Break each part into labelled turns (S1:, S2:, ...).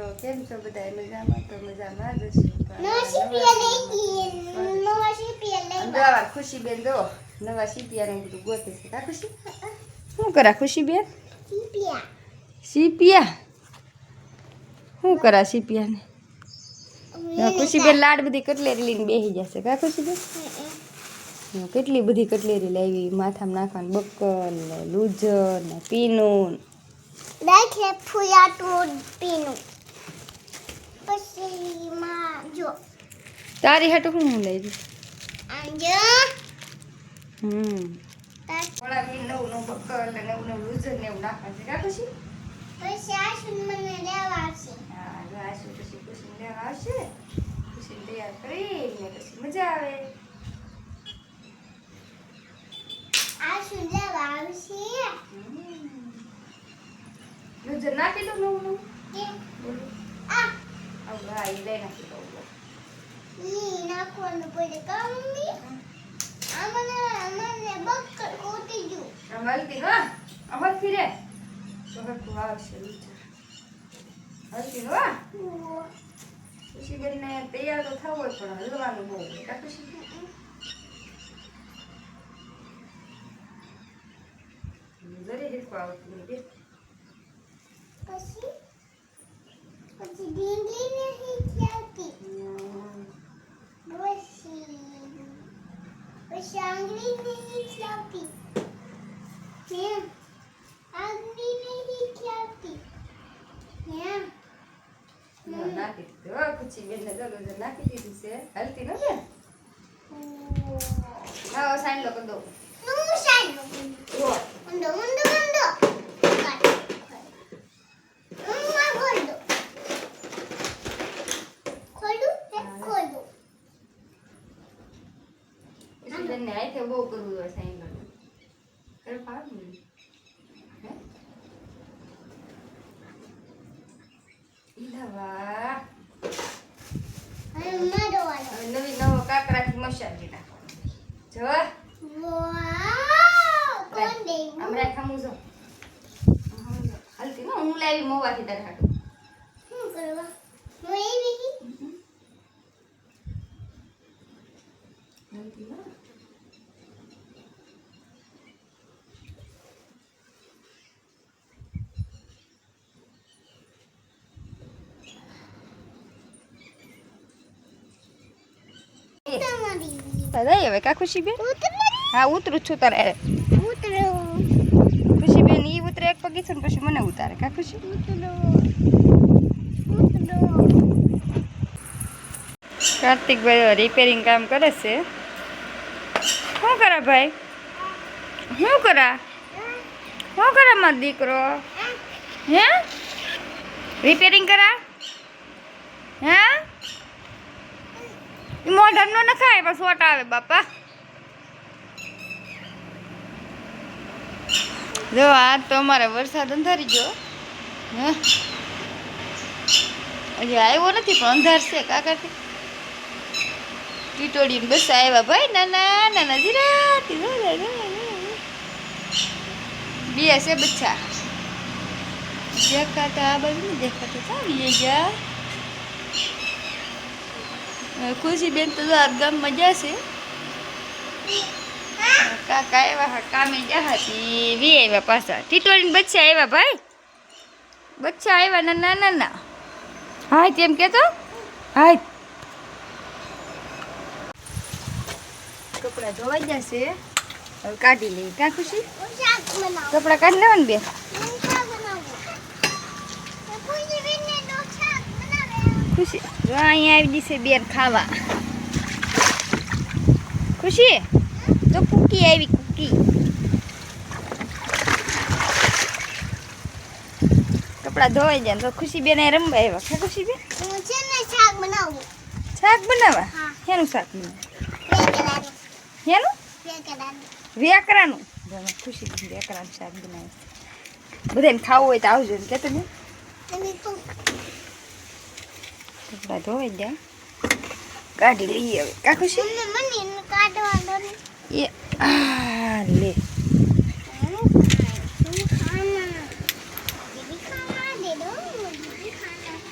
S1: તો કેમ છો બધા મજામાં? તો મજામાં જ હશો. નવા ખુશીબેન જો નવા સીપિયાને બધું ગોતે છે. કા ખુશી શું કરા ખુશીબેન? સીપિયા શું કરા સીપિયાને? ખુશીબેન લાડ બધી કટલેરી લઈને બેસી જશે. કા ખુશીબેન? કેટલી બધી કટલેરી લાવી માથામાં નાખવાનું. બક્કલ ને લૂઝર ને પીનું
S2: પીનું પછી માં જો
S1: તારી હાટુ હું લાવી થોડા નવું નવું બક્કલ ને નવું નવું લૂઝર ને એવું નાખવાનું છે. કા ખુશી?
S2: પછી આશુન મને લેવા આવશે.
S1: હા જો આશુ પછી ખુશી લેવા આવશે. ખુશી તૈયાર કરીને પછી મજા આવે.
S2: આશુન લેવા આવશે.
S1: લૂઝર નાખી દો નવું નવું.
S2: કેમ?
S1: બોલો
S2: આ
S1: હા એ લઈ નાખી દો.
S2: ઈ નાખવાનું પડે કા મમ્મી? મને બક્કર કોટી ગયું.
S1: હલતી હા હલતી રે તો હરખું આવશે લૂઝર. હલતી હા ખુશી બેન ને તૈયાર તો થવો જ પણ હલવાનું બહુ કા ખુશી? જરી હિરકો આવતું નહીં.
S2: પછી ઢીંગલી નહીં ચાલતી. પછી આંગળી નહીં ચાલતી. કેમ? આંગળી નહીં ચાલતી. કેમ?
S1: નાખી દીધું ખુશી બેન ને લૂઝર નાખી દીધું છે. હલતી નથી હા સાઈન લો કરી દો.
S2: નું સાઈડ લો. ઊંડો ઊંડો ઊંડો.
S1: બેન ને આઈ બહુ કરવું હોય સાઈન લો કર પાડ ને ઈલાવા નવી નવો કાકરાથી મસાજી નાખવાનો જો હમણાં ખમું જો હલતી હું લાવી મોવાથી તારે હાટું
S2: શું કરવા હું એવી
S1: હલતી હો દાદા હવે કા ખુશી બેન? હા ઉતરું છું તારે. ખુશી બેન ઈ ઉતરે એક પગી છે ને પછી મને ઉતારે. કા ખુશી? કાર્તિકભાઈ રિપેરિંગ કામ કરે છે. શું કરા ભાઈ? શું કરા? શું કરા મારો દીકરો? હે રિપેરિંગ કરા? હે મોઢર નો નખાય બસ સોટ આવે બાપા. જો આ તો અમારે વરસાદ અંધારી ગયો. હજી આવ્યો નથી પણ અંધાર છે. કાકાથી ટીટોડી બસ આવ્યા ભાઈ. નાના નાના જીરાતી બે છે બચ્ચા દેખાતા આ બાજુ ને દેખાતા આવી ગયા. ખુશી બેન તો ગામ મજા છે. કાકા આવ્યા કામે ગયા હતી વી આવ્યા પાછા. ટીટોળીને બચ્ચા આવ્યા ભાઈ. બચ્ચા આવ્યા નાના નાના. હા તેમ કેતો હા કપડા ધોવાઈ જશે હવે કાઢી લઈ. ક્યાં ખુશી કપડા કાઢી લેવા ને બે. ખુશી જો અહીંયા આવી જશે બેન ખાવા. ખુશી તો કુકી આવી કુકી. કપડા ધોવાઈ જાય તો ખુશી બેન રમવા આવ્યા. ખા ખુશી બેન
S2: શાક બનાવું.
S1: શાક બનાવવા? શેનું શાક બનાવે? શેનું? વેકરાનું. ખુશી બેન વેકરાનું શાક બનાવે. બધાને ખાવું હોય તો આવજો ને કહેતો ને. કપડા ધોવાઈ જાય કાઢી લઈએ હવે. કા ખુશી? એ આ લે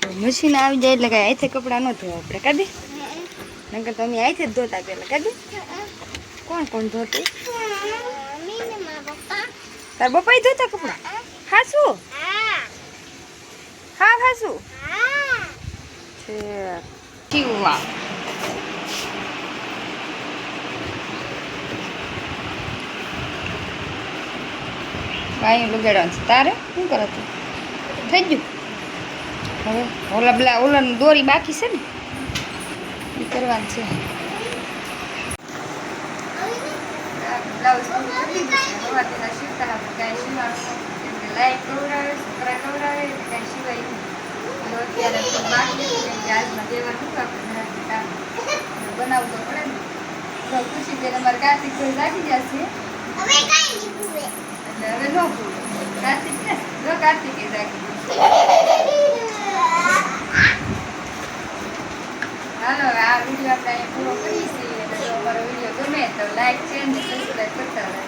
S1: મશીન આવી જાય એટલે કાંઈ હાથે કપડાં ન ધોવા આપણે કાઢી નકર તો અમે હાથે જ ધોતા પહેલાં કાઢી કોણ કોણ ધોતું
S2: મમ્મી ને મારા પપ્પા
S1: તાર બપાઈ ધોતા કપડાં હાસું હા હાસું છે ટીવા કાંઈ લગાડવાનું છે તારે શું કરે તું થઈ ગયું હવે ઓલાનું દોરી બાકી છે ને એ કરવાનું છે બ્લાઉઝ પૂરું કરી દીધું છે હવા તેના શીખતા હતા કાંઈ શીવાનું એમને લાઈટ કવરાવે છોકરા કવરાવે કાંઈ સિવાય નહીં અત્યારે તો બાકી છે કે આજમાં દેવાનું આપણે ઘરાથી કામ બનાવવું તો પડે ને તો ખુશી બેન અમારે કાર્તિક ભાઈ લાગી જશે
S2: હવે કાઈ લીધું રે
S1: એટલે હવે ન ભૂલું કાર્તિક ને જો કાર્તિકે જાગી હાલો હવે આ વિડીયો આપણે અહીંયા પૂરો કરીએ છીએ અને જો અમારો વિડીયો ગમે તો લાઈક શેર અને સબસ્ક્રાઈબ કરતા રહે